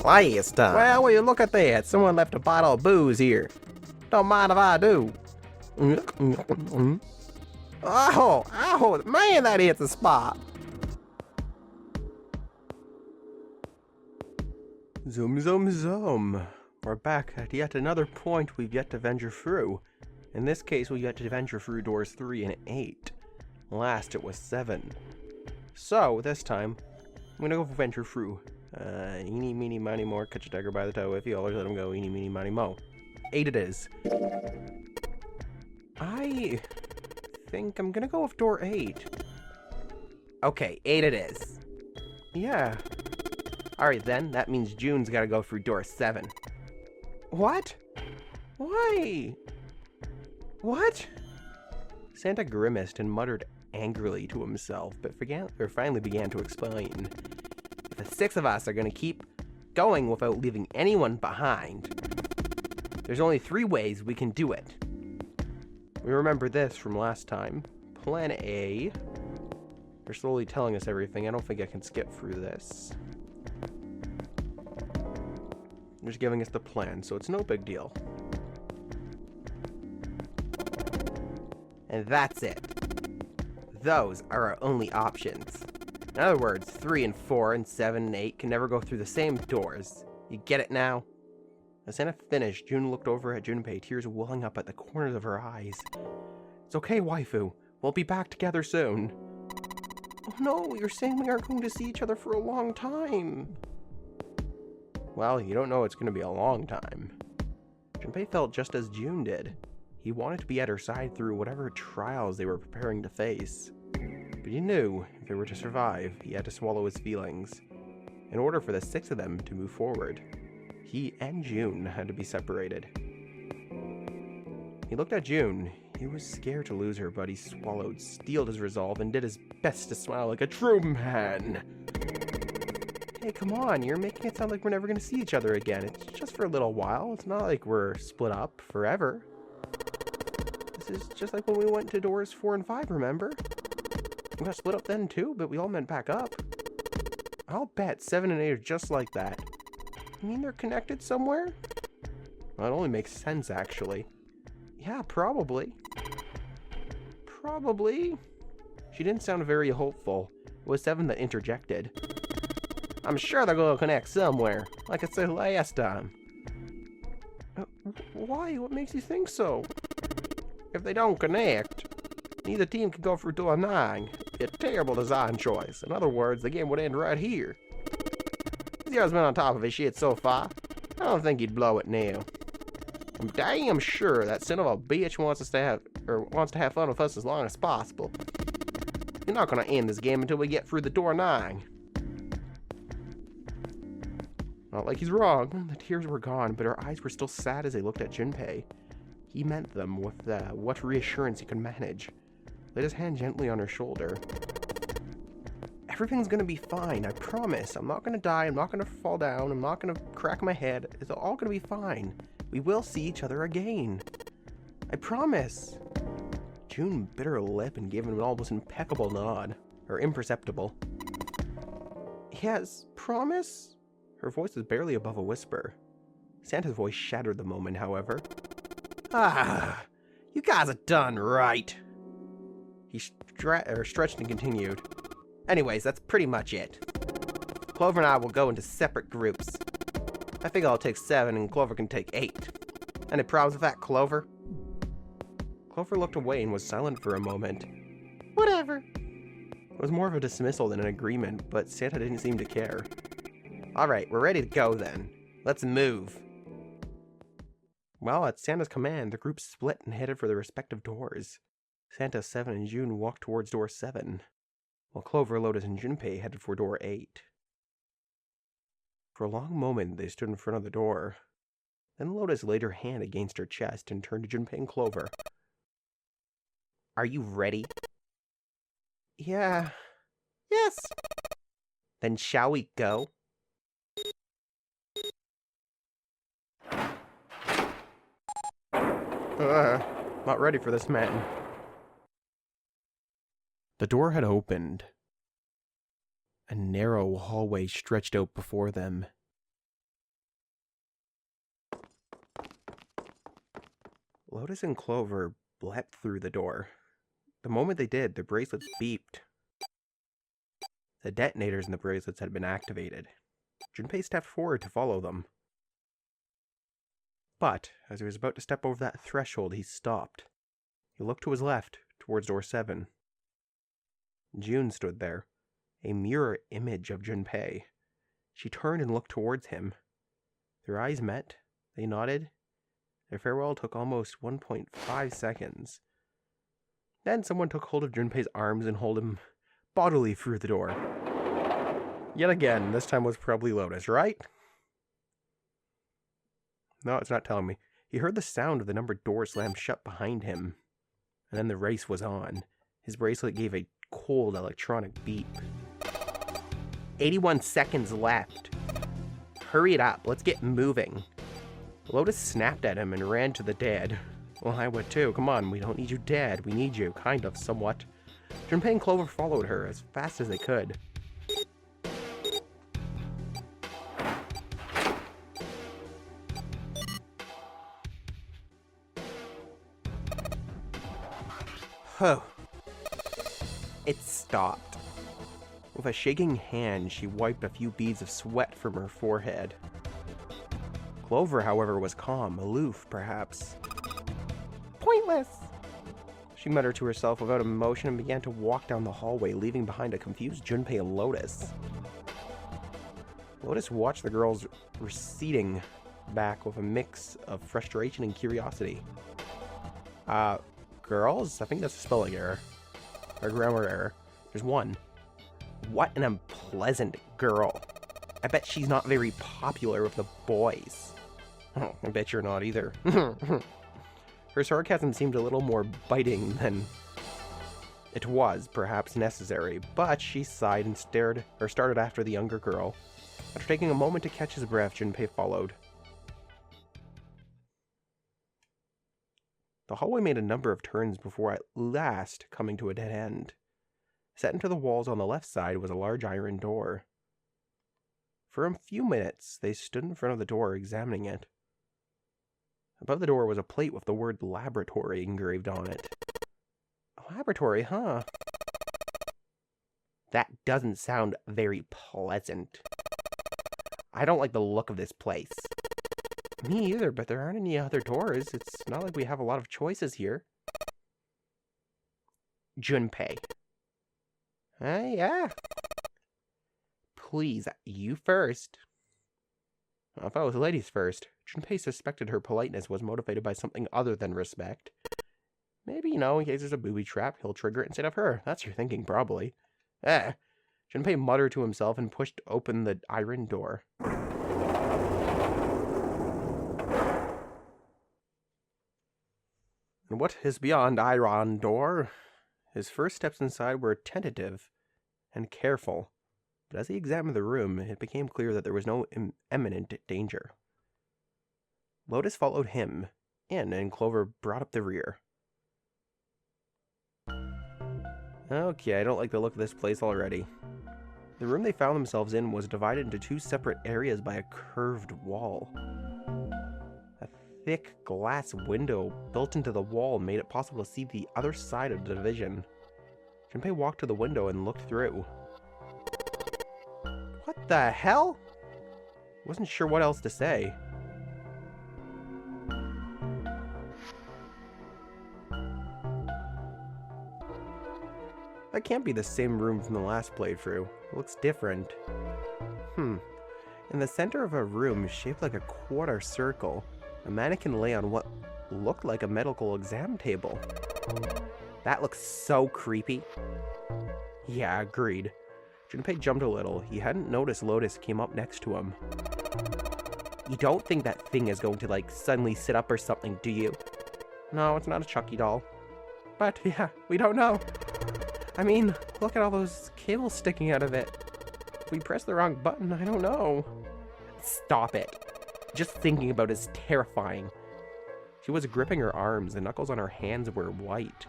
Last time. Well, will you look at that? Someone left a bottle of booze here. Don't mind if I do. Oh, man, that hits the spot. Zoom, zoom, zoom. We're back at yet another point we've yet to venture through. In this case, we've yet to venture through doors 3 and 8. Last, it was 7. So, this time, I'm gonna go venture through. Eeny, meeny, miny, mo, catch a tiger by the toe. If you always let him go, eeny, meeny, miny, mo. 8 it is. I think I'm gonna go with door 8. Okay, 8 it is. Yeah. Alright then, that means June's gotta go through door 7. What? Why? What? Santa grimaced and muttered angrily to himself, but finally began to explain. If the 6 of us are gonna keep going without leaving anyone behind, there's only 3 ways we can do it. We remember this from last time. Plan A. They're slowly telling us everything. I don't think I can skip through this. They're just giving us the plan, so it's no big deal. And that's it. Those are our only options. In other words, 3 and 4 and 7 and 8 can never go through the same doors. You get it now? As Santa finished, June looked over at Junpei, tears welling up at the corners of her eyes. It's okay, waifu. We'll be back together soon. Oh no, you're saying we aren't going to see each other for a long time. Well, you don't know it's going to be a long time. Junpei felt just as June did. He wanted to be at her side through whatever trials they were preparing to face. But he knew, if they were to survive, he had to swallow his feelings. In order for the 6 of them to move forward, he and June had to be separated. He looked at June. He was scared to lose her, but he swallowed, steeled his resolve, and did his best to smile like a true man. Hey, come on, you're making it sound like we're never going to see each other again. It's just for a little while. It's not like we're split up forever. This is just like when we went to doors 4 and 5, remember? We got split up then too, but we all met back up. I'll bet 7 and 8 are just like that. You mean they're connected somewhere? Well, it only makes sense, actually. Yeah, probably. Probably. She didn't sound very hopeful. It was 7 that interjected. I'm sure they're going to connect somewhere, like I said last time. Why? What makes you think so? If they don't connect, neither team can go through door 9. A terrible design choice. In other words, the game would end right here. Zero's been on top of his shit so far. I don't think he'd blow it now. I'm damn sure that son of a bitch wants to have fun with us as long as possible. You're not gonna end this game until we get through the door 9. Not like he's wrong. The tears were gone, but her eyes were still sad as they looked at Junpei. He met them with what reassurance he could manage. Laid his hand gently on her shoulder. Everything's gonna be fine, I promise. I'm not gonna die, I'm not gonna fall down, I'm not gonna crack my head. It's all gonna be fine. We will see each other again. I promise. June bit her lip and gave him an almost impeccable nod. Or imperceptible. Yes, promise? Her voice was barely above a whisper. Santa's voice shattered the moment, however. Ah, you guys are done right. He stretched and continued. Anyways, that's pretty much it. Clover and I will go into separate groups. I think I'll take 7 and Clover can take 8. Any problems with that, Clover? Clover looked away and was silent for a moment. Whatever. It was more of a dismissal than an agreement, but Santa didn't seem to care. Alright, we're ready to go then. Let's move. Well, at Santa's command, the group split and headed for their respective doors. Santa, 7, and June walked towards door 7, while Clover, Lotus, and Junpei headed for door 8. For a long moment, they stood in front of the door. Then Lotus laid her hand against her chest and turned to Junpei and Clover. Are you ready? Yeah. Yes. Then shall we go? Not ready for this, man. The door had opened. A narrow hallway stretched out before them. Lotus and Clover leapt through the door. The moment they did, their bracelets beeped. The detonators in the bracelets had been activated. Junpei stepped forward to follow them. But, as he was about to step over that threshold, he stopped. He looked to his left, towards door 7. June stood there, a mirror image of Junpei. She turned and looked towards him. Their eyes met, they nodded. Their farewell took almost 1.5 seconds. Then someone took hold of Junpei's arms and hauled him bodily through the door. Yet again, this time was probably Lotus, right? No, it's not telling me. He heard the sound of the numbered door slam shut behind him. And then the race was on. His bracelet gave a cold electronic beep. 81 seconds left. Hurry it up, let's get moving. Lotus snapped at him and ran to the dead. Well, I would too. Come on, we don't need you dead. We need you, kind of, somewhat. Junpei and Clover followed her as fast as they could. Oh. It stopped. With a shaking hand, she wiped a few beads of sweat from her forehead. Clover, however, was calm, aloof, perhaps. Pointless! She muttered to herself without emotion and began to walk down the hallway, leaving behind a confused Junpei and Lotus. Lotus watched the girls receding back with a mix of frustration and curiosity. Girls? I think that's a spelling error. Or grammar error. There's one. What an unpleasant girl. I bet she's not very popular with the boys. Oh, I bet you're not either. Her sarcasm seemed a little more biting than it was, perhaps, necessary, but she sighed and started after the younger girl. After taking a moment to catch his breath, Junpei followed. The hallway made a number of turns before at last coming to a dead end. Set into the walls on the left side was a large iron door. For a few minutes, they stood in front of the door examining it. Above the door was a plate with the word laboratory engraved on it. A laboratory, huh? That doesn't sound very pleasant. I don't like the look of this place. Me either, but there aren't any other doors. It's not like we have a lot of choices here. Junpei. Yeah. Please, you first. Well, if I was ladies first, Junpei suspected her politeness was motivated by something other than respect. Maybe, in case there's a booby trap, he'll trigger it instead of her. That's your thinking, probably. Junpei muttered to himself and pushed open the iron door. And what is beyond iron door? His first steps inside were tentative and careful, but as he examined the room, it became clear that there was no imminent danger. Lotus followed him in, and Clover brought up the rear. Okay, I don't like the look of this place already. The room they found themselves in was divided into two separate areas by a curved wall. A thick glass window built into the wall made it possible to see the other side of the division. Junpei walked to the window and looked through. What the hell? Wasn't sure what else to say. That can't be the same room from the last playthrough. It looks different. In the center of a room shaped like a quarter circle, a mannequin lay on what looked like a medical exam table. That looks so creepy. Yeah, agreed. Junpei jumped a little. He hadn't noticed Lotus came up next to him. You don't think that thing is going to, suddenly sit up or something, do you? No, it's not a Chucky doll. But, yeah, we don't know. I mean, look at all those cables sticking out of it. If we press the wrong button, I don't know. Stop it. Just thinking about it is terrifying. She was gripping her arms. The knuckles on her hands were white.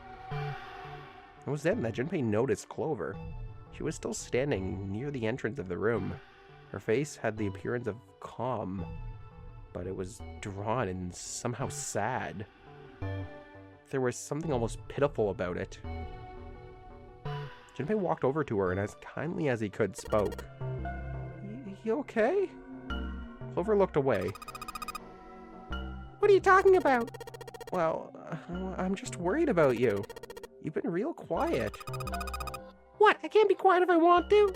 It was then that Junpei noticed Clover. She was still standing near the entrance of the room. Her face had the appearance of calm, but it was drawn and somehow sad. There was something almost pitiful about it. Junpei walked over to her and as kindly as he could spoke. You okay? Clover looked away. What are you talking about? Well, I'm just worried about you. You've been real quiet. What? I can't be quiet if I want to?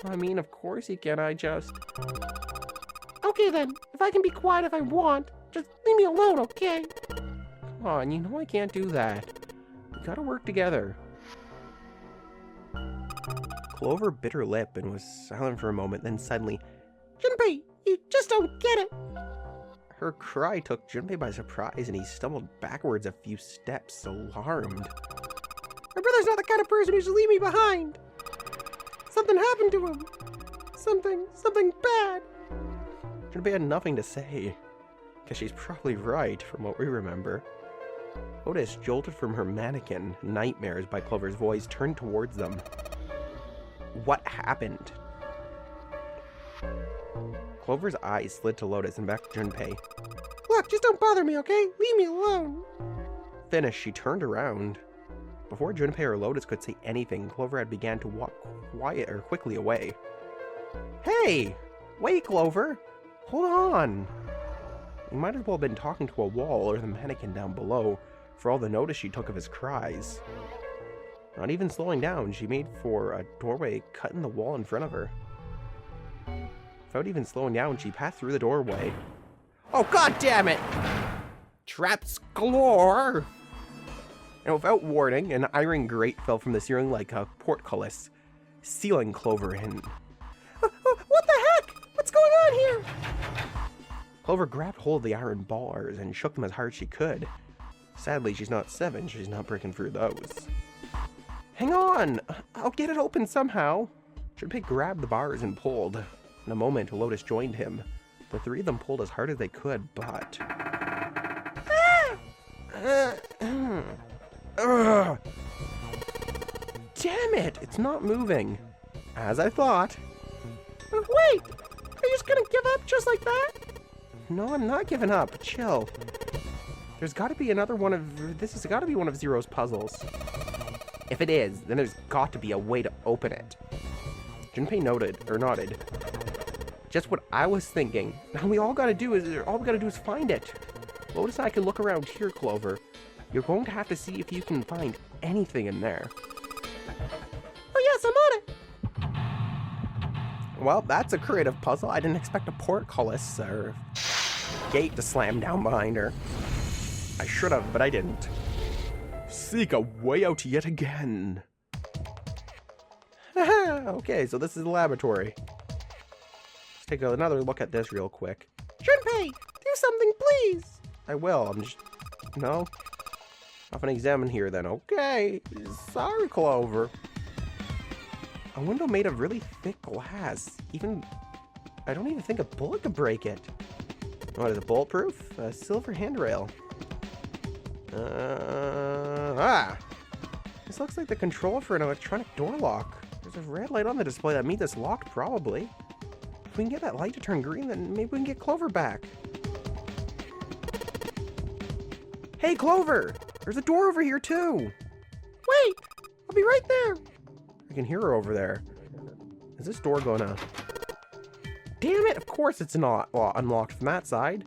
I mean, of course you can, I just... Okay then, if I can be quiet if I want, just leave me alone, okay? Come on, you know I can't do that. We gotta work together. Clover bit her lip and was silent for a moment, then suddenly, Junpei, you just don't get it! Her cry took Junpei by surprise and he stumbled backwards a few steps, alarmed. My brother's not the kind of person who should leave me behind! Something happened to him! Something bad! Junpei had nothing to say, because she's probably right from what we remember. Otis, jolted from her mannequin, nightmares by Clover's voice, turned towards them. What happened? Clover's eyes slid to Lotus and back to Junpei. Look, just don't bother me, okay? Leave me alone! Finished, she turned around. Before Junpei or Lotus could say anything, Clover had began to walk quickly away. Hey! Wait, Clover! Hold on! You might as well have been talking to a wall or the mannequin down below, for all the notice she took of his cries. Not even slowing down, she made for a doorway cut in the wall in front of her. Without even slowing down, she passed through the doorway. Oh, god damn it! Traps galore! And without warning, an iron grate fell from the ceiling like a portcullis, sealing Clover in. What the heck? What's going on here? Clover grabbed hold of the iron bars and shook them as hard as she could. Sadly, she's not 7, she's not breaking through those. Hang on! I'll get it open somehow. Junpei grabbed the bars and pulled. In a moment, Lotus joined him. The three of them pulled as hard as they could, but... Damn it! It's not moving. As I thought. Wait! Are you just gonna give up just like that? No, I'm not giving up. Chill. There's gotta be another one of... This has gotta be one of Zero's puzzles. If it is, then there's got to be a way to open it. Junpei nodded. Just what I was thinking. Now all we gotta do is find it. Lotus and I can look around here, Clover. You're going to have to see if you can find anything in there. Oh yes, I'm on it! Well, that's a creative puzzle. I didn't expect a portcullis or gate to slam down behind her. I should have, but I didn't. Seek a way out yet again. Okay, so this is the laboratory. Let's take another look at this real quick. Junpei, do something, please! I will, I'm just... No? Off and examine here then. Okay. Sorry, Clover. A window made of really thick glass. I don't even think a bullet could break it. What is it, bulletproof? A silver handrail. This looks like the control for an electronic door lock. There's a red light on the display that means it's locked, probably. If we can get that light to turn green, then maybe we can get Clover back. Hey, Clover! There's a door over here, too! Wait! I'll be right there! I can hear her over there. Is this door gonna... Damn it! Of course it's not unlocked from that side.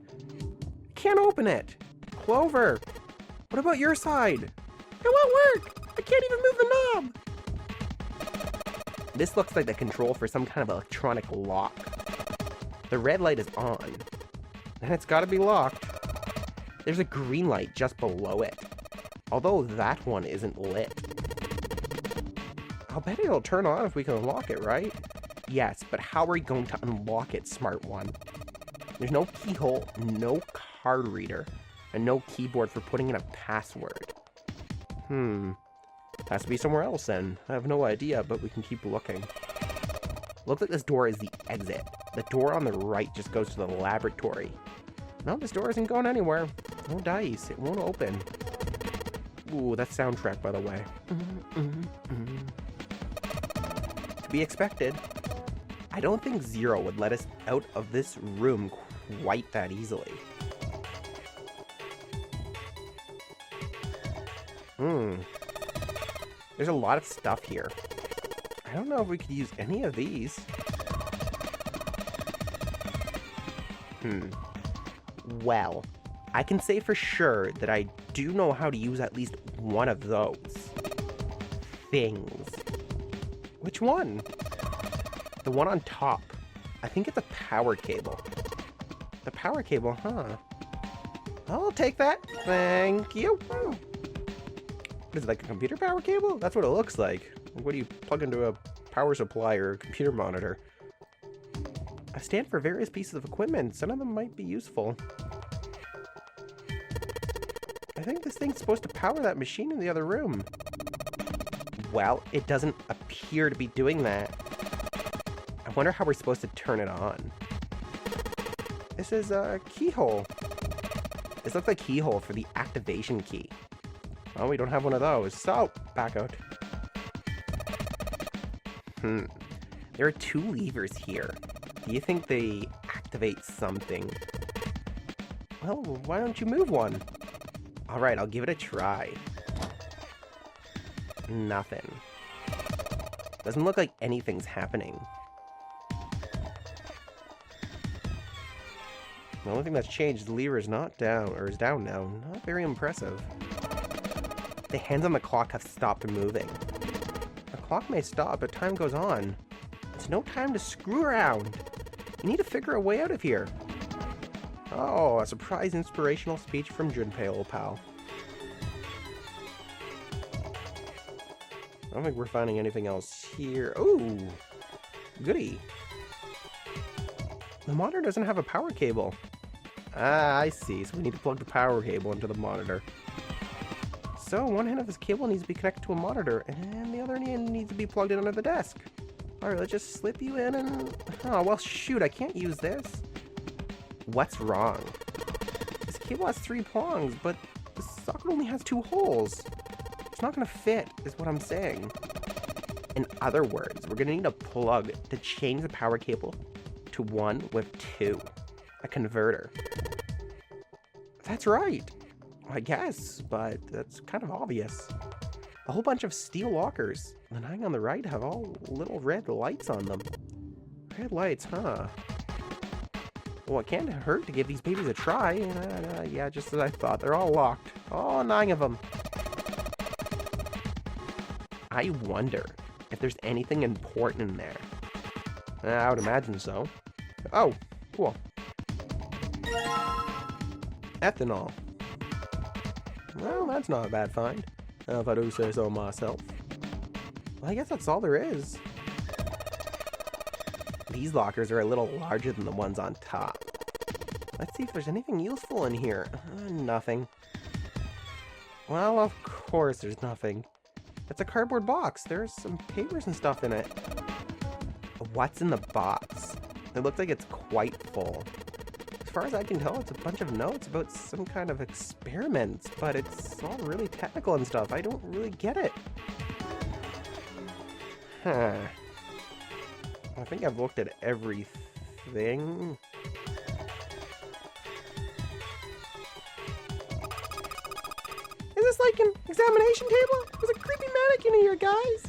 Can't open it! Clover! What about your side? It won't work! I can't even move the knob! This looks like the control for some kind of electronic lock. The red light is on. And it's gotta be locked. There's a green light just below it. Although that one isn't lit. I'll bet it'll turn on if we can unlock it, right? Yes, but how are we going to unlock it, smart one? There's no keyhole, no card reader, and no keyboard for putting in a password. Has to be somewhere else then. I have no idea, but we can keep looking. Looks like this door is the exit. The door on the right just goes to the laboratory. No, this door isn't going anywhere. No dice. It won't open. Ooh, that soundtrack, by the way. To be expected. I don't think Zero would let us out of this room quite that easily. There's a lot of stuff here. I don't know if we could use any of these. Well, I can say for sure that I do know how to use at least one of those things. Which one? The one on top. I think it's a power cable. The power cable, huh? I'll take that. Thank you. What is it, like a computer power cable? That's what it looks like. What do you plug into a power supply or a computer monitor? A stand for various pieces of equipment. Some of them might be useful. I think this thing's supposed to power that machine in the other room. Well, it doesn't appear to be doing that. I wonder how we're supposed to turn it on. This is a keyhole. This looks like a keyhole for the activation key. Oh, we don't have one of those, so back out. There are 2 levers here. Do you think they activate something? Well, why don't you move one? Alright, I'll give it a try. Nothing. Doesn't look like anything's happening. The only thing that's changed is the lever is not down, or is down now. Not very impressive. The hands on the clock have stopped moving. The clock may stop, but time goes on. It's no time to screw around. You need to figure a way out of here. Oh, a surprise inspirational speech from Junpei, old pal. I don't think we're finding anything else here. Ooh, goody. The monitor doesn't have a power cable. Ah, I see. So we need to plug the power cable into the monitor. So one end of this cable needs to be connected to a monitor, and the other end needs to be plugged in under the desk. Alright, let's just slip you in and... Oh, well, shoot, I can't use this. What's wrong? This cable has 3 prongs, but the socket only has 2 holes. It's not going to fit, is what I'm saying. In other words, we're going to need a plug to change the power cable to one with 2. A converter. That's right. I guess, but that's kind of obvious. A whole bunch of steel lockers. The 9 on the right have all little red lights on them. Red lights, huh? Well, it can't hurt to give these babies a try. Yeah, just as I thought. They're all locked. All 9 of them. I wonder if there's anything important in there. I would imagine so. Oh, cool. Ethanol. Well, that's not a bad find, if I do say so myself. Well, I guess that's all there is. These lockers are a little larger than the ones on top. Let's see if there's anything useful in here. Nothing. Well, of course there's nothing. It's a cardboard box. There's some papers and stuff in it. What's in the box? It looks like it's quite full. As far as I can tell, it's a bunch of notes about some kind of experiments, but it's all really technical and stuff. I don't really get it. Huh. I think I've looked at everything. Is this like an examination table? There's a creepy mannequin in here, guys.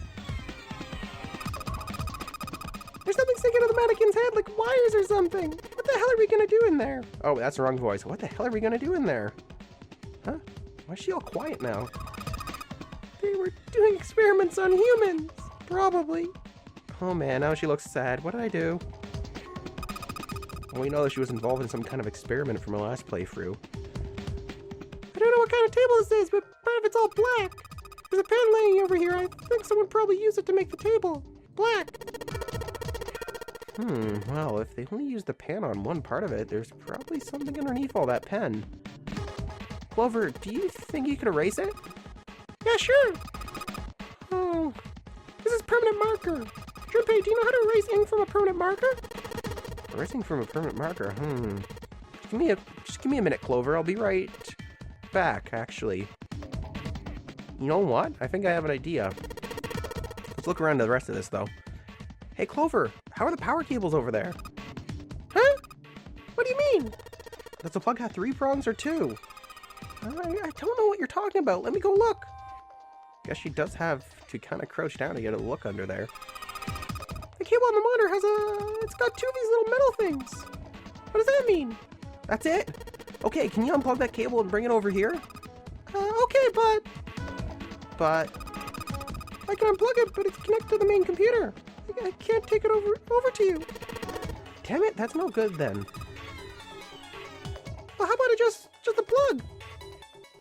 There's something sticking out of the mannequin's head, like wires or something. What the hell are we gonna do in there? Oh, that's the wrong voice. What the hell are we gonna do in there? Huh? Why is she all quiet now? They were doing experiments on humans. Probably. Oh man, now she looks sad. What did I do? Well, we know that she was involved in some kind of experiment from her last playthrough. I don't know what kind of table this is, but part of it's all black. There's a pen laying over here. I think someone probably used it to make the table black. Well, if they only used the pen on one part of it, there's probably something underneath all that pen. Clover, do you think you could erase it? Yeah, sure. Oh, this is permanent marker. Junpei, do you know how to erase ink from a permanent marker? Erasing from a permanent marker, Just give me a minute, Clover. I'll be right back, actually. You know what? I think I have an idea. Let's look around the rest of this, though. Hey, Clover, how are the power cables over there? Huh? What do you mean? Does the plug have 3 prongs or 2? I don't know what you're talking about. Let me go look. Guess she does have to kind of crouch down to get a look under there. The cable on the monitor has it's got two of these little metal things. What does that mean? That's it? Okay, can you unplug that cable and bring it over here? Okay, but I can unplug it, but it's connected to the main computer. I can't take it over to you. Damn it, that's no good then. Well, how about it just the plug?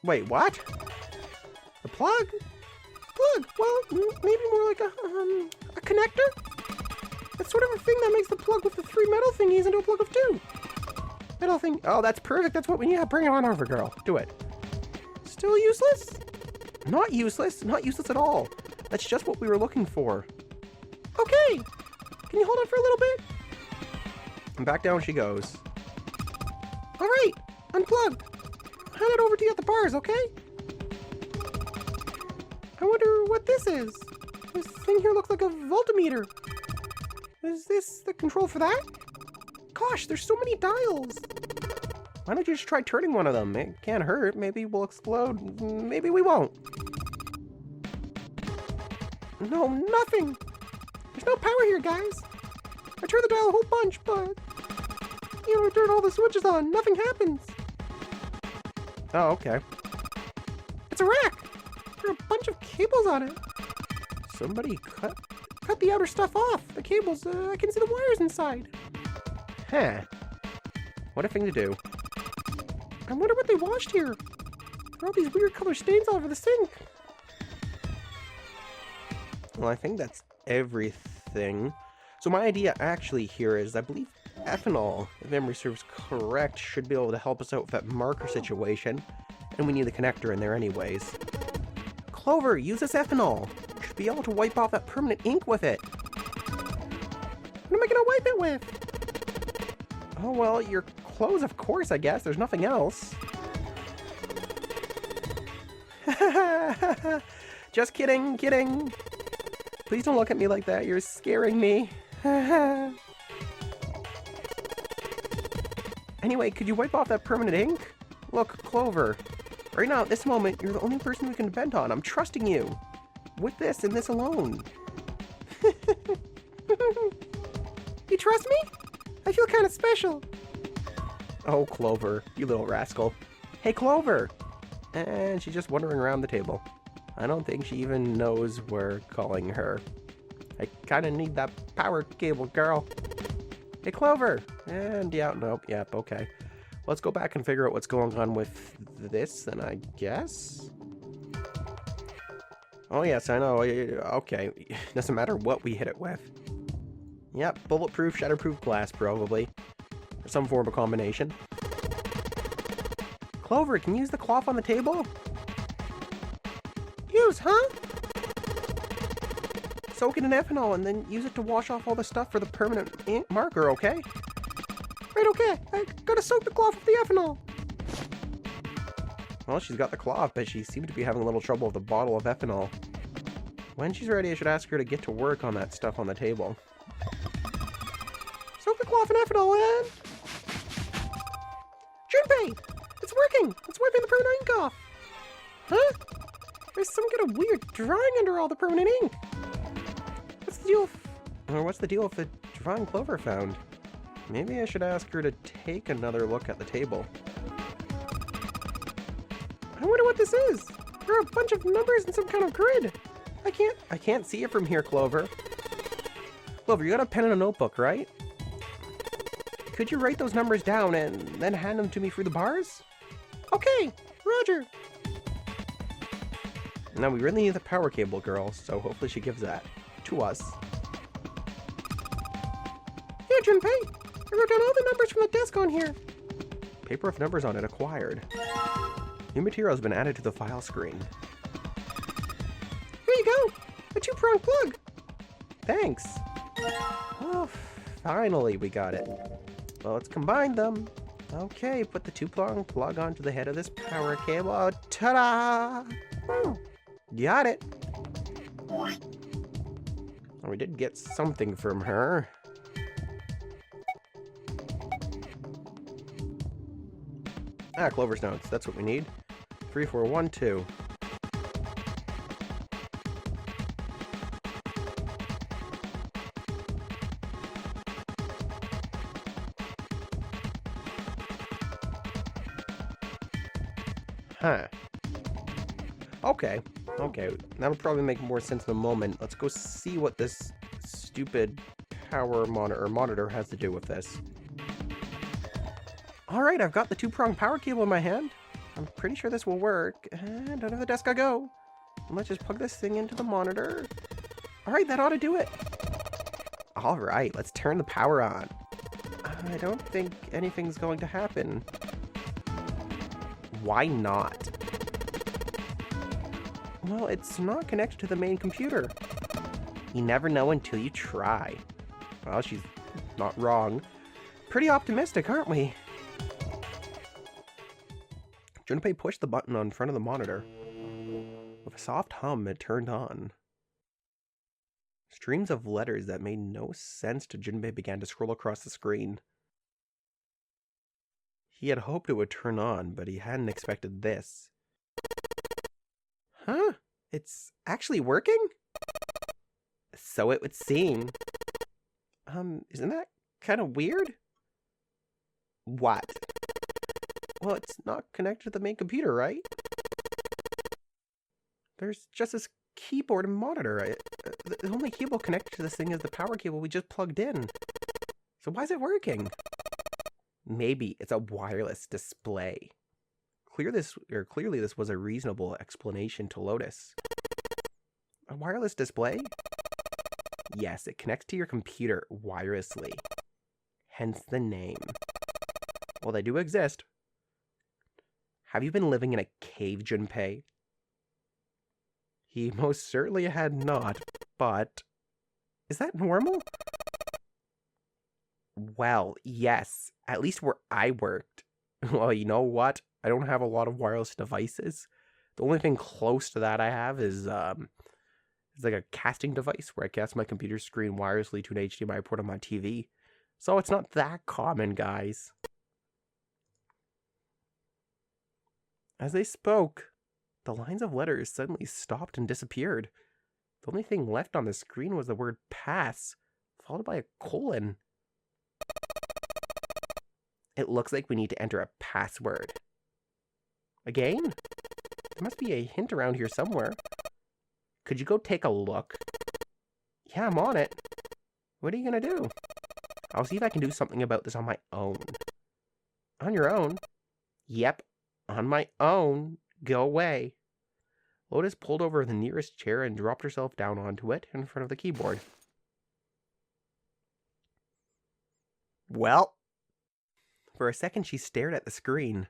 Wait, what? The plug? Plug? Well, maybe more like a connector? That's sort of a thing that makes the plug with the three metal thingies into a plug of two. Metal thing. Oh, that's perfect. That's what we need. Yeah, bring it on over, girl. Do it. Still useless? Not useless. Not useless at all. That's just what we were looking for. Okay. Can you hold on for a little bit? And back down she goes. All right. Unplug. Hand it over to you at the bars, okay? I wonder what this is. This thing here looks like a voltmeter. Is this the control for that? Gosh, there's so many dials. Why don't you just try turning one of them? It can't hurt. Maybe we'll explode. Maybe we won't. No, nothing. There's no power here, guys. I turned the dial a whole bunch, but I turn all the switches on. Nothing happens. Oh, okay. It's a rack. There are a bunch of cables on it. Somebody cut the outer stuff off. The cables, I can see the wires inside. Huh. What a thing to do. I wonder what they washed here. There are all these weird color stains all over the sink. Well, I think that's everything. So my idea actually here is, I believe ethanol, if memory serves correct, should be able to help us out with that marker situation. And we need the connector in there anyways. Clover, use this ethanol. You should be able to wipe off that permanent ink with it. What am I gonna wipe it with? Oh, well, your clothes, of course, I guess. There's nothing else. Just kidding, kidding. Please don't look at me like that. You're scaring me. Anyway, could you wipe off that permanent ink? Look, Clover. Right now, at this moment, you're the only person we can depend on. I'm trusting you. With this and this alone. You trust me? I feel kind of special. Oh, Clover, you little rascal. Hey, Clover! And she's just wandering around the table. I don't think she even knows we're calling her. I kind of need that power cable, girl. Hey, Clover! And yeah, nope, yep, okay. Let's go back and figure out what's going on with this, then, I guess? Oh, yes, I know. Okay, doesn't matter what we hit it with. Yep, bulletproof, shatterproof glass, probably. Or some form of combination. Clover, can you use the cloth on the table? Use, huh? Soak it in ethanol and then use it to wash off all the stuff for the permanent ink marker, okay? Right, okay. I gotta soak the cloth with the ethanol. Well, she's got the cloth, but she seemed to be having a little trouble with the bottle of ethanol. When she's ready, I should ask her to get to work on that stuff on the table. Soak the cloth in ethanol and... Junpei! It's working! It's wiping the permanent ink off! Huh? There's some kind of weird drawing under all the permanent ink! What's the deal what's the deal with the drawing Clover found? Maybe I should ask her to take another look at the table. I wonder what this is! There are a bunch of numbers and some kind of grid! I can't see it from here, Clover. Clover, you got a pen and a notebook, right? Could you write those numbers down and then hand them to me through the bars? Okay, Roger. Now we really need the power cable, girl, so hopefully she gives that to us. Here, Junpei, I wrote down all the numbers from the desk on here. Paper with numbers on it acquired. New material has been added to the file screen. Here you go, a two-prong plug. Thanks. Oh, finally we got it. Well, let's combine them. Okay, put the two-prong plug onto the head of this power cable. Oh, ta-da! Got it. Oh, we did get something from her. Ah, Clover's notes. That's what we need. 3, 4, 1, 2. Huh. Okay. That'll probably make more sense in a moment. Let's go see what this stupid power monitor has to do with this. Alright, I've got the two-pronged power cable in my hand. I'm pretty sure this will work. And under the desk I go. Let's just plug this thing into the monitor. Alright, that ought to do it. Alright, let's turn the power on. I don't think anything's going to happen. Why not? Well, it's not connected to the main computer. You never know until you try. Well, she's not wrong. Pretty optimistic, aren't we? Junpei pushed the button on front of the monitor. With a soft hum, it turned on. Streams of letters that made no sense to Junpei began to scroll across the screen. He had hoped it would turn on, but he hadn't expected this. Huh? It's actually working? So it would seem. Isn't that kind of weird? What? Well, it's not connected to the main computer, right? There's just this keyboard and monitor. The only cable connected to this thing is the power cable we just plugged in. So why is it working? Maybe it's a wireless display. Clearly this was a reasonable explanation to Lotus. A wireless display? Yes, it connects to your computer wirelessly. Hence the name. Well, they do exist. Have you been living in a cave, Junpei? He most certainly had not, but... Is that normal? Well, yes. At least where I worked. Well, you know what? I don't have a lot of wireless devices. The only thing close to that I have is, it's like a casting device where I cast my computer screen wirelessly to an HDMI port on my TV. So it's not that common, guys. As they spoke, the lines of letters suddenly stopped and disappeared. The only thing left on the screen was the word pass, followed by a colon. It looks like we need to enter a password. Again? There must be a hint around here somewhere. Could you go take a look? Yeah, I'm on it. What are you gonna do? I'll see if I can do something about this on my own. On your own? Yep, on my own. Go away. Lotus pulled over the nearest chair and dropped herself down onto it in front of the keyboard. Well, for a second she stared at the screen.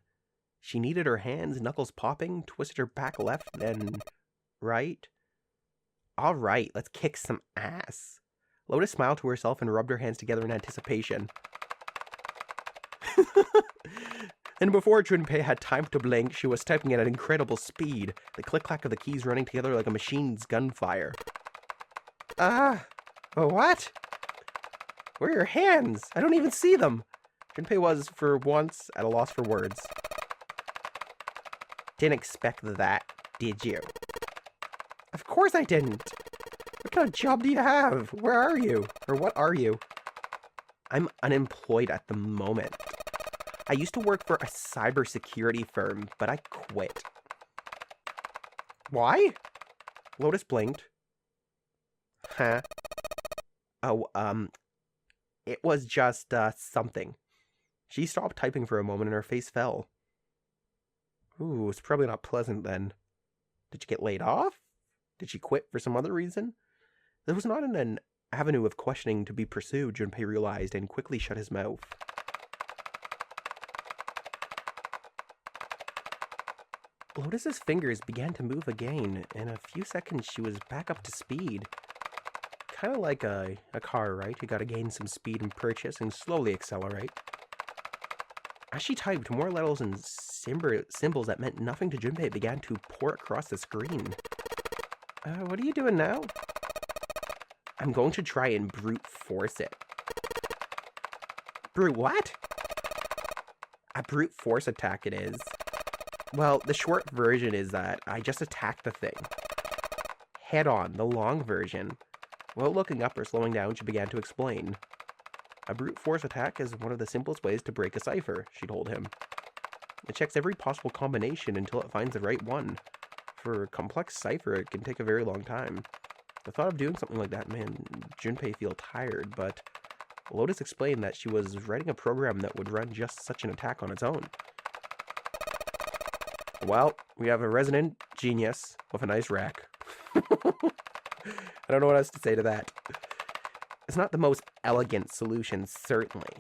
She kneaded her hands, knuckles popping, twisted her back left, then right. All right, let's kick some ass. Lotus smiled to herself and rubbed her hands together in anticipation. And before Junpei had time to blink, she was typing at an incredible speed, the click-clack of the keys running together like a machine's gunfire. What? Where are your hands? I don't even see them. Junpei was, for once, at a loss for words. Didn't expect that, did you? Of course I didn't. What kind of job do you have? Where are you? Or what are you? I'm unemployed at the moment. I used to work for a cybersecurity firm, but I quit. Why? Lotus blinked. Huh? Oh, it was just, something. She stopped typing for a moment and her face fell. Ooh, it's probably not pleasant then. Did you get laid off? Did she quit for some other reason? There was not an avenue of questioning to be pursued, Junpei realized, and quickly shut his mouth. Lotus's fingers began to move again. In a few seconds, she was back up to speed. Kind of like a car, right? You gotta gain some speed and purchase and slowly accelerate. As she typed, more letters and symbols that meant nothing to Junpei began to pour across the screen. What are you doing now? I'm going to try and brute force it. Brute what? A brute force attack it is. Well, the short version is that I just attacked the thing. Head on, the long version. Without looking up or slowing down, she began to explain. A brute force attack is one of the simplest ways to break a cipher, she told him. It checks every possible combination until it finds the right one. For a complex cipher, it can take a very long time. The thought of doing something like that made Junpei feel tired, but Lotus explained that she was writing a program that would run just such an attack on its own. Well, we have a resident genius with a nice rack. I don't know what else to say to that. It's not the most elegant solution, certainly.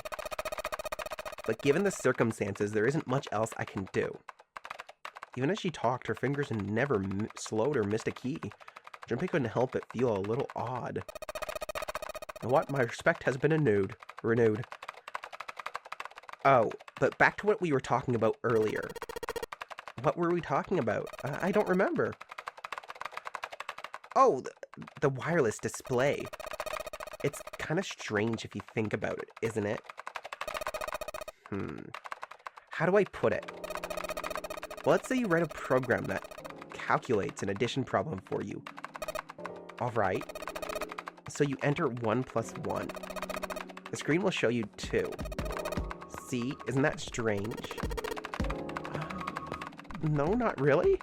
But given the circumstances, there isn't much else I can do. Even as she talked, her fingers never slowed or missed a key. Junpei couldn't help but feel a little odd. And what? My respect has been renewed. Oh, but back to what we were talking about earlier. What were we talking about? I don't remember. Oh, the wireless display. It's kind of strange if you think about it, isn't it? How do I put it? Well, let's say you write a program that calculates an addition problem for you. Alright. So you enter 1 plus 1. The screen will show you 2. See? Isn't that strange? No, not really.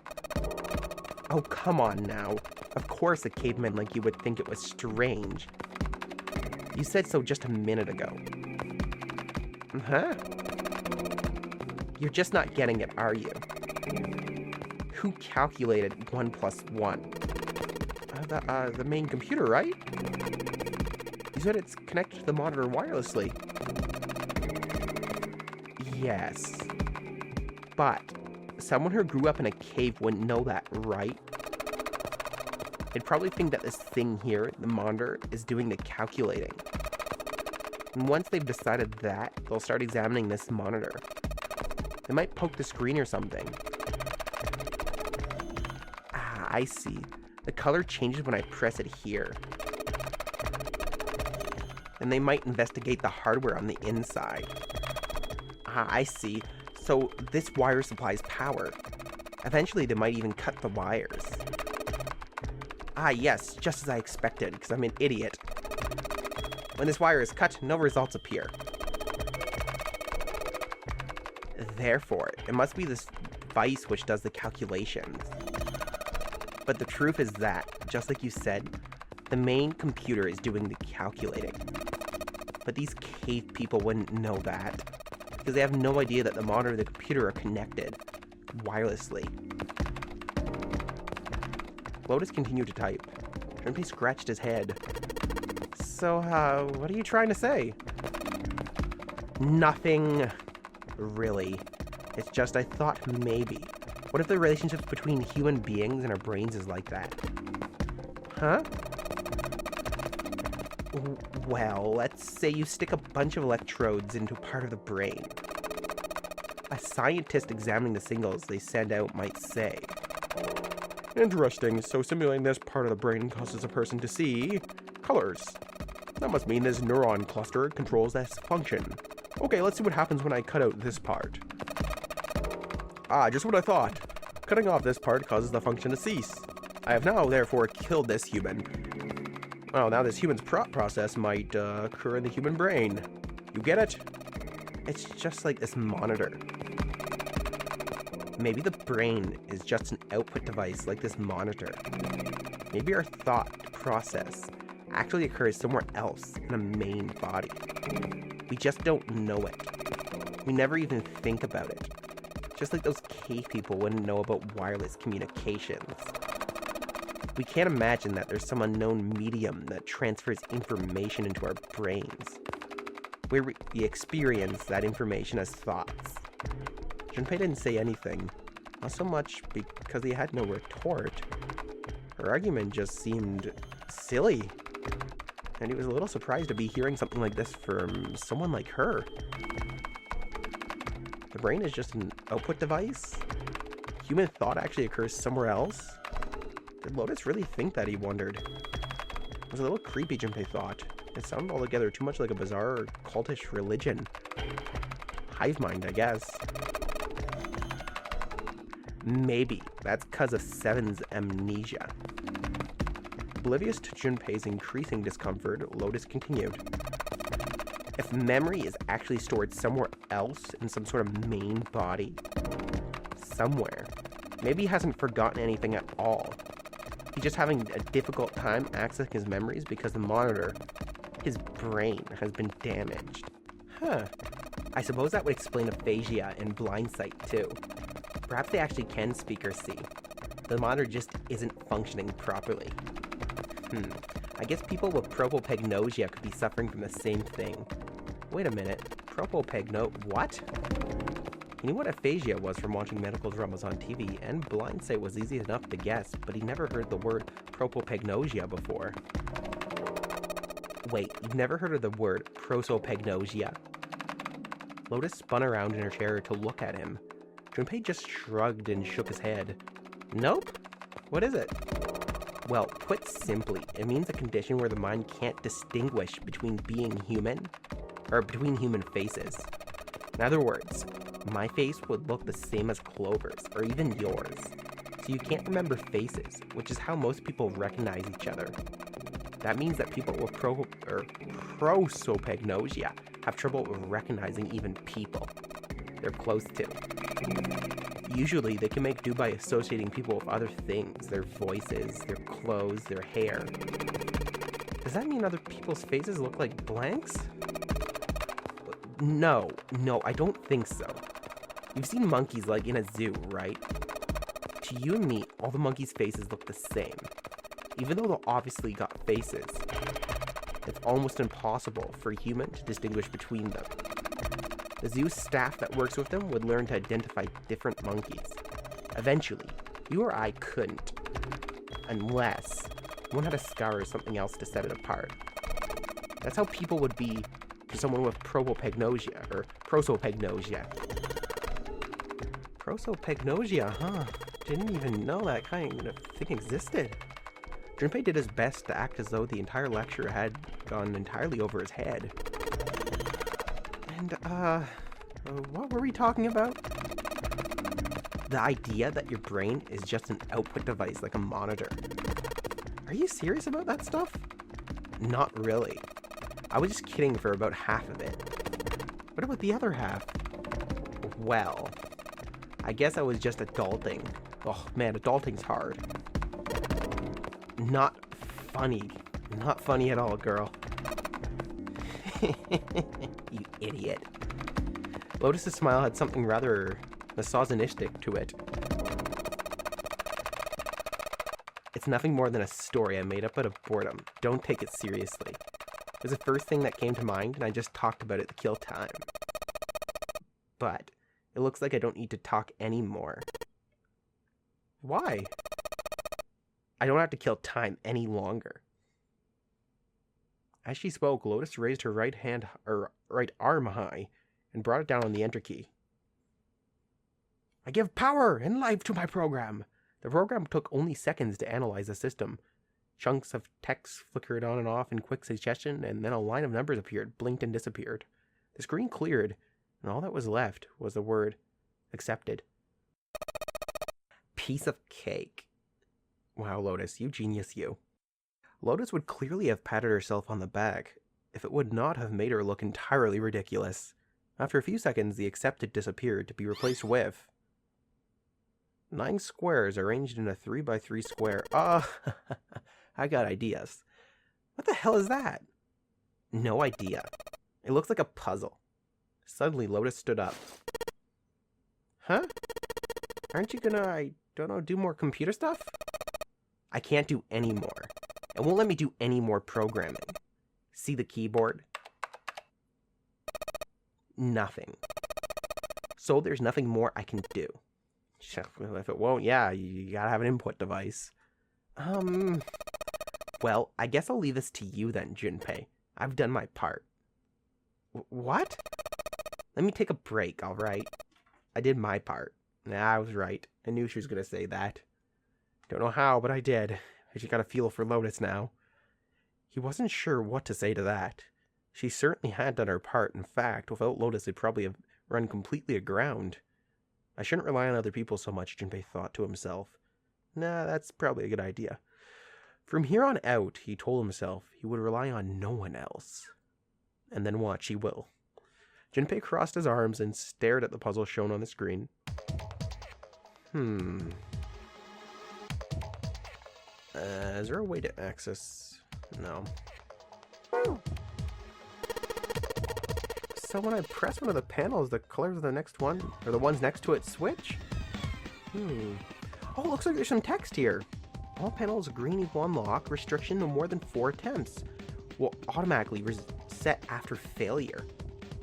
Oh, come on now. Of course a caveman like you would think it was strange. You said so just a minute ago. Huh? You're just not getting it, are you? Who calculated 1 plus 1? The main computer, right? You said it's connected to the monitor wirelessly. Yes. But someone who grew up in a cave wouldn't know that, right? They'd probably think that this thing here, the monitor, is doing the calculating. And once they've decided that, they'll start examining this monitor. They might poke the screen or something. Ah, I see. The color changes when I press it here. And they might investigate the hardware on the inside. Ah, I see. So this wire supplies power. Eventually they might even cut the wires. Ah, yes, just as I expected, because I'm an idiot. When this wire is cut, no results appear. Therefore, it must be this device which does the calculations. But the truth is that, just like you said, the main computer is doing the calculating. But these cave people wouldn't know that, because they have no idea that the monitor and the computer are connected wirelessly. Lotus continued to type. Junpei scratched his head. So, what are you trying to say? Nothing. Really. It's just I thought maybe. What if the relationships between human beings and our brains is like that? Huh? Well, let's say you stick a bunch of electrodes into part of the brain. A scientist examining the signals they send out might say, interesting, so simulating this part of the brain causes a person to see colors. That must mean this neuron cluster controls this function. Okay, let's see what happens when I cut out this part. Ah, just what I thought. Cutting off this part causes the function to cease. I have now, therefore, killed this human. Well, now this human's process might occur in the human brain. You get it? It's just like this monitor. Maybe the brain is just an output device like this monitor. Maybe our thought process actually occurs somewhere else in a main body. We just don't know it. We never even think about it. Just like those cave people wouldn't know about wireless communications. We can't imagine that there's some unknown medium that transfers information into our brains, where we experience that information as thoughts. Junpei didn't say anything, not so much because he had no retort. Her argument just seemed silly, and he was a little surprised to be hearing something like this from someone like her. The brain is just an output device? Human thought actually occurs somewhere else? Did Lotus really think that, he wondered? It was a little creepy, Junpei thought. It sounded altogether too much like a bizarre, cultish religion. Hive mind, I guess. Maybe that's because of Seven's amnesia. Oblivious to Junpei's increasing discomfort, Lotus continued. If memory is actually stored somewhere else in some sort of main body, somewhere, maybe he hasn't forgotten anything at all. He's just having a difficult time accessing his memories because the monitor, his brain, has been damaged. Huh. I suppose that would explain aphasia and blind sight too. Perhaps they actually can speak or see. The monitor just isn't functioning properly. I guess people with propopagnosia could be suffering from the same thing. Wait a minute. What? He knew what aphasia was from watching medical dramas on TV, and blind sight was easy enough to guess, but he never heard the word propopagnosia before. Wait, you've never heard of the word prosopagnosia? Lotus spun around in her chair to look at him. Junpei just shrugged and shook his head. Nope. What is it? Well, put simply, it means a condition where the mind can't distinguish between being human, or between human faces. In other words, my face would look the same as Clover's, or even yours. So you can't remember faces, which is how most people recognize each other. That means that people with prosopagnosia have trouble recognizing even people they're close to. Usually, they can make do by associating people with other things, their voices, their clothes, their hair. Does that mean other people's faces look like blanks? No, I don't think so. You've seen monkeys like in a zoo, right? To you and me, all the monkeys' faces look the same. Even though they obviously got faces, it's almost impossible for a human to distinguish between them. The zoo staff that works with them would learn to identify different monkeys. Eventually, you or I couldn't. Unless one had a scar or something else to set it apart. That's how people would be for someone with propopagnosia, or prosopagnosia. Prosopagnosia, huh? Didn't even know that kind of thing existed. Junpei did his best to act as though the entire lecture had gone entirely over his head. And, what were we talking about? The idea that your brain is just an output device like a monitor. Are you serious about that stuff? Not really. I was just kidding for about half of it. What about the other half? Well, I guess I was just adulting. Oh man, adulting's hard. Not funny. Not funny at all, girl. You idiot. Lotus's smile had something rather misogynistic to it. It's nothing more than a story I made up out of boredom. Don't take it seriously. It was the first thing that came to mind, and I just talked about it to kill time. But it looks like I don't need to talk anymore. Why? I don't have to kill time any longer. As she spoke, Lotus raised her right arm high and brought it down on the enter key. I give power and life to my program. The program took only seconds to analyze the system. Chunks of text flickered on and off in quick succession, and then a line of numbers appeared, blinked, and disappeared. The screen cleared, and all that was left was the word accepted. Piece of cake. Wow, Lotus, you genius, you. Lotus would clearly have patted herself on the back if it would not have made her look entirely ridiculous. After a few seconds, the accepted disappeared to be replaced with 9 squares arranged in a 3x3 square. I got ideas. What the hell is that? No idea. It looks like a puzzle. Suddenly, Lotus stood up. Huh? Aren't you gonna, do more computer stuff? I can't do any more. It won't let me do any more programming. See the keyboard? Nothing. So there's nothing more I can do. If it won't, yeah, you gotta have an input device. Well, I guess I'll leave this to you then, Junpei. I've done my part. What? Let me take a break, alright? I did my part. Nah, I was right. I knew she was gonna say that. Don't know how, but I did. I just got a feel for Lotus now. He wasn't sure what to say to that. She certainly had done her part. In fact, without Lotus, they'd probably have run completely aground. I shouldn't rely on other people so much, Junpei thought to himself. Nah, that's probably a good idea. From here on out, he told himself, he would rely on no one else. And then watch, he will. Junpei crossed his arms and stared at the puzzle shown on the screen. Is there a way to access? No. So when I press one of the panels, the colors of the next one, or the ones next to it, switch? Oh, looks like there's some text here. All panels green equal unlock, restriction no more than 4 attempts. Will automatically reset after failure.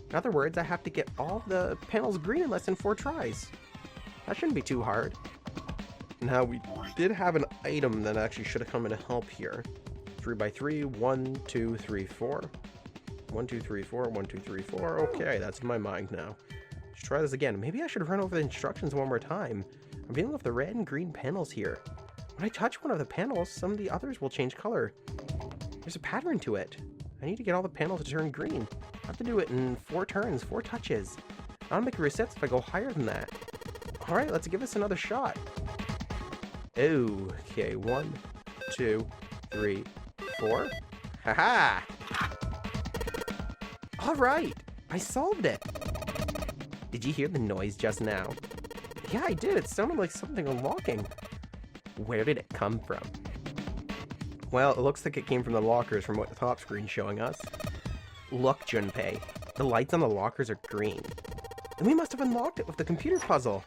In other words, I have to get all the panels green in less than 4 tries. That shouldn't be too hard. Now, we did have an item that actually should have come in to help here. 3x3, 1, 2, 3, 4. 1, 2, 3, 4, 1, 2, 3, 4. Okay, that's in my mind now. Let's try this again. Maybe I should run over the instructions one more time. I'm dealing with the red and green panels here. When I touch one of the panels, some of the others will change color. There's a pattern to it. I need to get all the panels to turn green. I have to do it in 4 turns, 4 touches. I'll make resets if I go higher than that. Alright, let's give this another shot. Oh, okay, 1, 2, 3, 4. Haha! Alright, I solved it! Did you hear the noise just now? Yeah, I did. It sounded like something unlocking. Where did it come from? Well, it looks like it came from the lockers from what the top screen's showing us. Look, Junpei. The lights on the lockers are green. Then we must have unlocked it with the computer puzzle.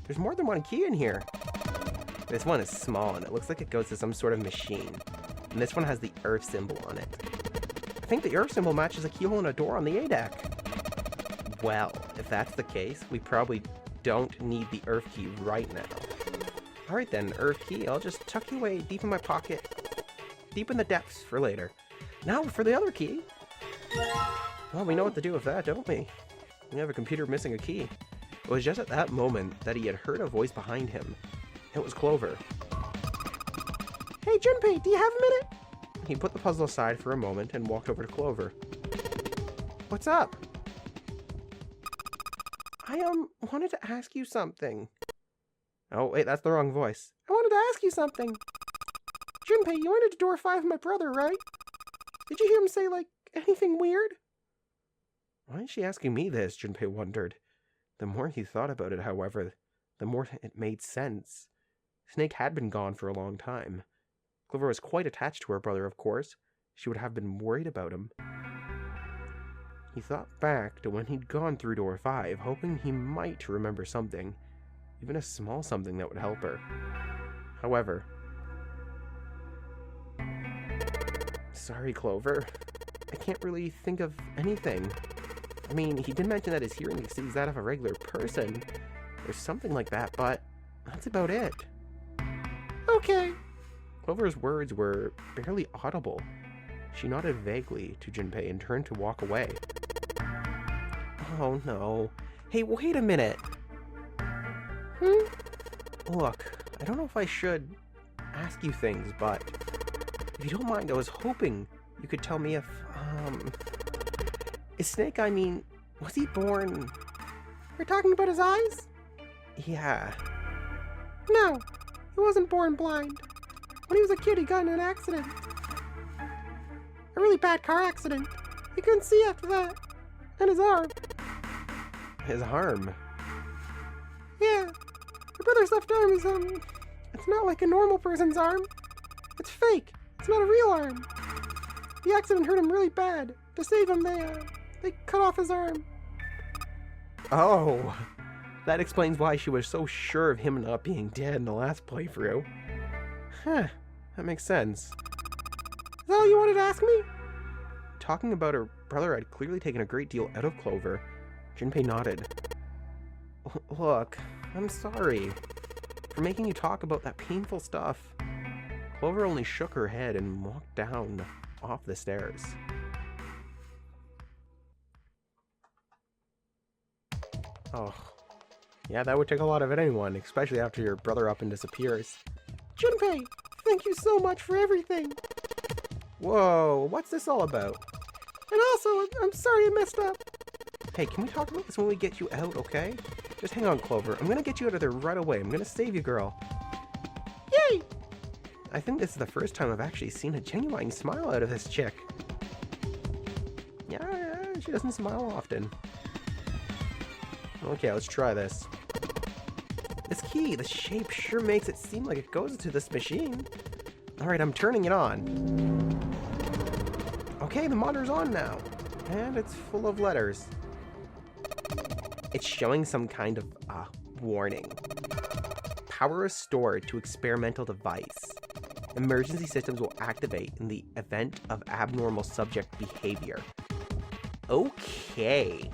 There's more than one key in here. This one is small and it looks like it goes to some sort of machine. And this one has the Earth symbol on it. I think the Earth symbol matches a keyhole in a door on the A deck. Well, if that's the case, we probably don't need the Earth key right now. Alright then, Earth key, I'll just tuck you away deep in my pocket. Deep in the depths for later. Now for the other key. Well, we know what to do with that, don't we? We have a computer missing a key. It was just at that moment that he had heard a voice behind him. It was Clover. Hey Junpei, do you have a minute? He put the puzzle aside for a moment and walked over to Clover. What's up? I wanted to ask you something. Oh, wait, that's the wrong voice. I wanted to ask you something. Junpei, you went into door 5 with my brother, right? Did you hear him say, like, anything weird? Why is she asking me this? Junpei wondered. The more he thought about it, however, the more it made sense. Snake had been gone for a long time. Clover was quite attached to her brother, of course. She would have been worried about him. He thought back to when he'd gone through door 5, hoping he might remember something. Even a small something that would help her. However... Sorry, Clover. I can't really think of anything. I mean, he did mention that his hearing exceeds that of a regular person. Or something like that, but that's about it. Okay. Clover's words were barely audible. She nodded vaguely to Junpei and turned to walk away. Oh no. Hey, wait a minute. Look, I don't know if I should ask you things, but if you don't mind, I was hoping you could tell me if, is Snake, I mean, was he born... You're talking about his eyes? Yeah. No, he wasn't born blind. When he was a kid, he got in an accident. A really bad car accident. He couldn't see after that. And his arm. His arm? Yeah. My brother's left arm is, it's not like a normal person's arm. It's fake. It's not a real arm. The accident hurt him really bad. To save him, they cut off his arm. Oh. That explains why she was so sure of him not being dead in the last playthrough. Huh. That makes sense. Is that all you wanted to ask me? Talking about her brother had clearly taken a great deal out of Clover. Junpei nodded. Look, I'm sorry for making you talk about that painful stuff. Clover only shook her head and walked down off the stairs. Oh, yeah, that would take a lot of anyone, especially after your brother up and disappears. Junpei, thank you so much for everything. Whoa, what's this all about? And also, I'm sorry I messed up. Hey, can we talk about this when we get you out, okay? Just hang on, Clover. I'm gonna get you out of there right away. I'm gonna save you, girl. Yay! I think this is the first time I've actually seen a genuine smile out of this chick. Yeah, she doesn't smile often. Okay, let's try this. This key, the shape sure makes it seem like it goes to this machine. Alright, I'm turning it on. Okay, the monitor's on now. And it's full of letters. It's showing some kind of, warning. Power restored to experimental device. Emergency systems will activate in the event of abnormal subject behavior. Okay.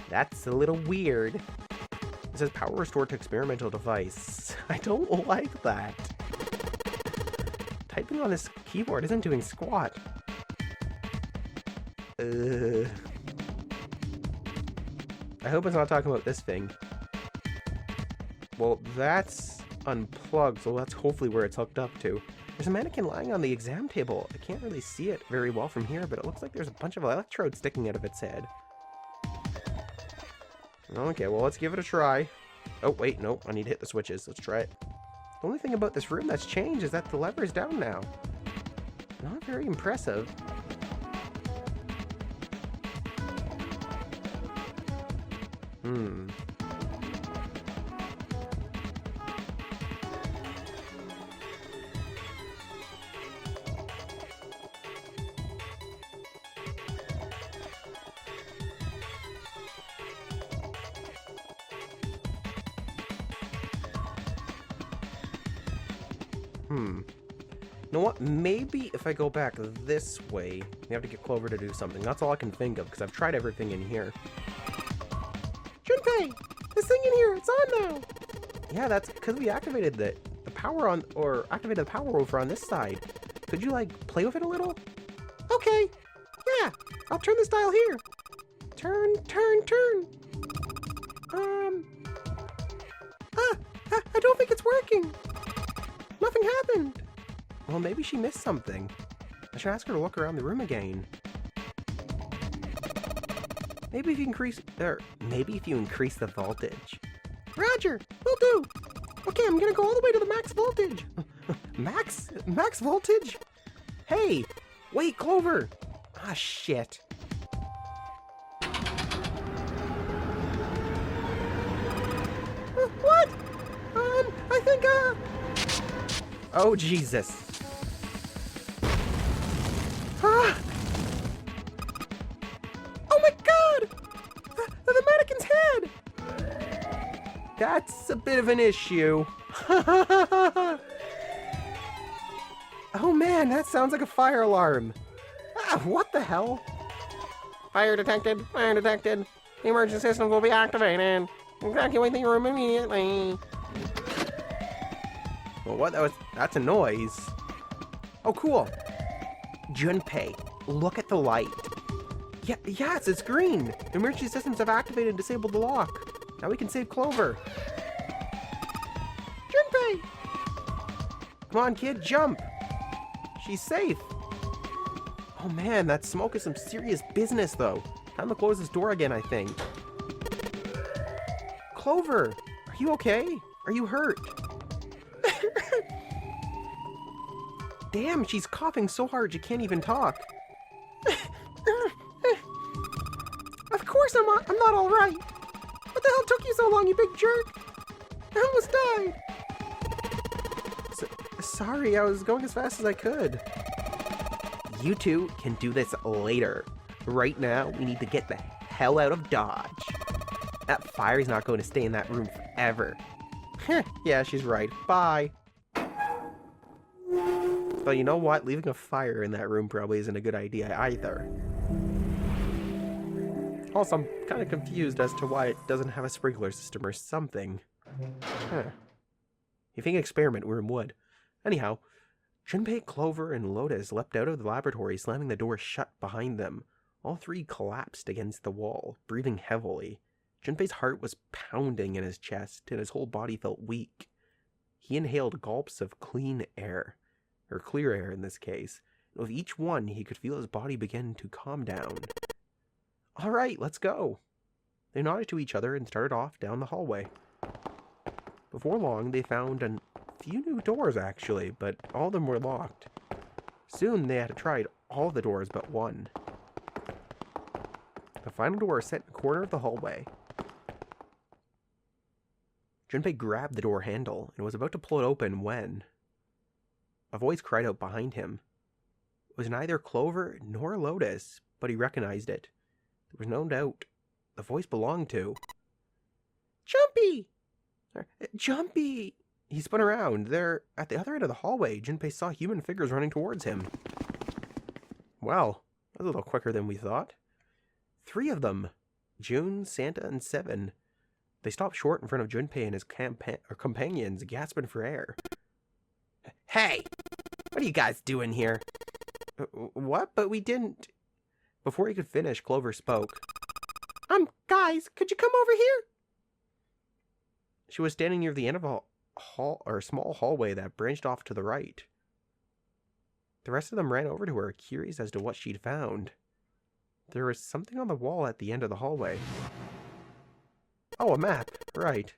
That's a little weird. It says power restored to experimental device. I don't like that. Typing on this keyboard isn't doing squat. I hope it's not talking about this thing. Well, that's unplugged, so that's hopefully where it's hooked up to. There's a mannequin lying on the exam table. I can't really see it very well from here, but it looks like there's a bunch of electrodes sticking out of its head. Okay, well, let's give it a try. Oh, wait, nope, I need to hit the switches. Let's try it. The only thing about this room that's changed is that the lever's down now. Not very impressive. You know what? Maybe if I go back this way, we have to get Clover to do something. That's all I can think of, because I've tried everything in here. Junpei! This thing in here, it's on now! Yeah, that's because we activated the power on, or activated the power over on this side. Could you, like, play with it a little? Okay! Yeah! I'll turn this dial here! Turn! I don't think it's working! Nothing happened! Well, maybe she missed something. I should ask her to look around the room again. Maybe if you increase the voltage. Roger, will do. Okay, I'm gonna go all the way to the max voltage. Max voltage? Hey, wait, Clover. Ah, shit. What? I think, Oh, Jesus. Ah! Oh my god! The mannequin's head! That's a bit of an issue. Oh man, that sounds like a fire alarm. Ah, what the hell? Fire detected. The emergency systems will be activated. Evacuate the room immediately. Well, that's a noise. Oh, cool. Junpei, look at the light. Yes, it's green. The emergency systems have activated and disabled the lock. Now we can save Clover. Junpei! Come on, kid, jump. She's safe. Oh man, that smoke is some serious business, though. Time to close this door again, I think. Clover, are you okay? Are you hurt? Damn, she's coughing so hard she can't even talk. Of course I'm not all right. What the hell took you so long, you big jerk? I almost died. Sorry, I was going as fast as I could. You two can do this later. Right now, we need to get the hell out of Dodge. That fire's not going to stay in that room forever. Yeah, she's right. Bye. But you know what? Leaving a fire in that room probably isn't a good idea either. Also, I'm kind of confused as to why it doesn't have a sprinkler system or something. Huh. You think experiment room would. Anyhow, Junpei, Clover, and Lotus leapt out of the laboratory, slamming the door shut behind them. All three collapsed against the wall, breathing heavily. Junpei's heart was pounding in his chest, and his whole body felt weak. He inhaled gulps of clean air. Or clear air in this case. And with each one, he could feel his body begin to calm down. All right, let's go. They nodded to each other and started off down the hallway. Before long, they found a few new doors, actually, but all of them were locked. Soon they had to try all the doors but one. The final door set in the corner of the hallway. Junpei grabbed the door handle and was about to pull it open when a voice cried out behind him. It was neither Clover nor Lotus, but he recognized it. There was no doubt the voice belonged to Jumpy! Jumpy! He spun around. There, at the other end of the hallway, Junpei saw human figures running towards him. Well, that was a little quicker than we thought. 3 of them. June, Santa, and Seven. They stopped short in front of Junpei and his companions, gasping for air. Hey! What are you guys doing here? What? But we didn't... Before he could finish, Clover spoke. Guys, could you come over here? She was standing near the end of a small hallway that branched off to the right. The rest of them ran over to her, curious as to what she'd found. There was something on the wall at the end of the hallway. Oh, a map. Right.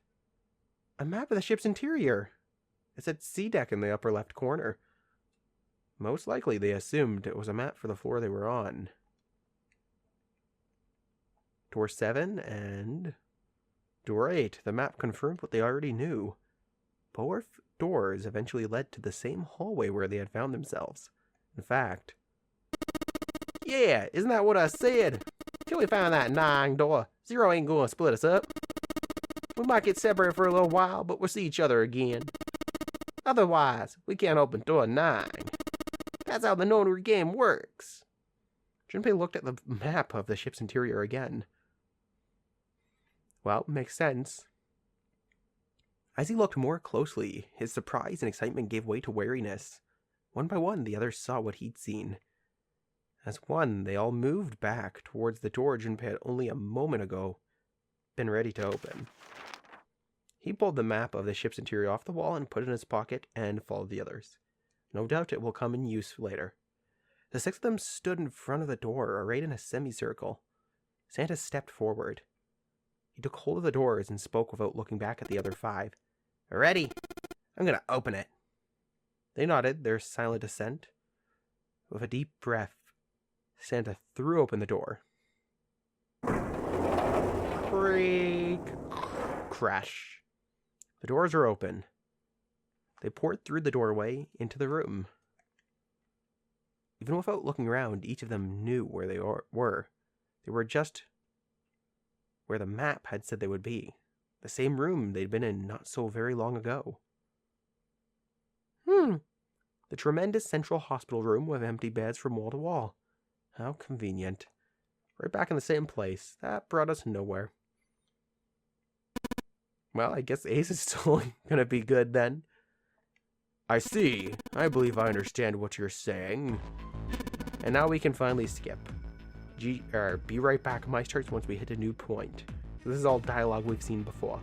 A map of the ship's interior. It said C deck in the upper left corner. Most likely, they assumed it was a map for the floor they were on. Door 7 and Door 8. The map confirmed what they already knew. Both doors eventually led to the same hallway where they had found themselves. In fact... Yeah, isn't that what I said? Till we found that 9 door, Zero ain't gonna split us up. We might get separated for a little while, but we'll see each other again. Otherwise, we can't open door 9. That's how the Nonary game works. Junpei looked at the map of the ship's interior again. Well, makes sense. As he looked more closely, his surprise and excitement gave way to wariness. One by one, the others saw what he'd seen. As one, they all moved back towards the door Junpei had only a moment ago been ready to open. He pulled the map of the ship's interior off the wall and put it in his pocket and followed the others. No doubt it will come in use later. The 6 of them stood in front of the door, arrayed in a semicircle. Santa stepped forward. He took hold of the doors and spoke without looking back at the other 5. Ready? I'm gonna open it. They nodded, their silent assent. With a deep breath, Santa threw open the door. Creak! Crash. The doors are open. They poured through the doorway into the room. Even without looking around, each of them knew where they were. They were just where the map had said they would be. The same room they'd been in not so very long ago. The tremendous central hospital room with empty beds from wall to wall. How convenient. Right back in the same place. That brought us nowhere. Well, I guess Ace is still gonna be good then. I see. I believe I understand what you're saying. And now we can finally skip. Be right back on my starts once we hit a new point. This is all dialogue we've seen before.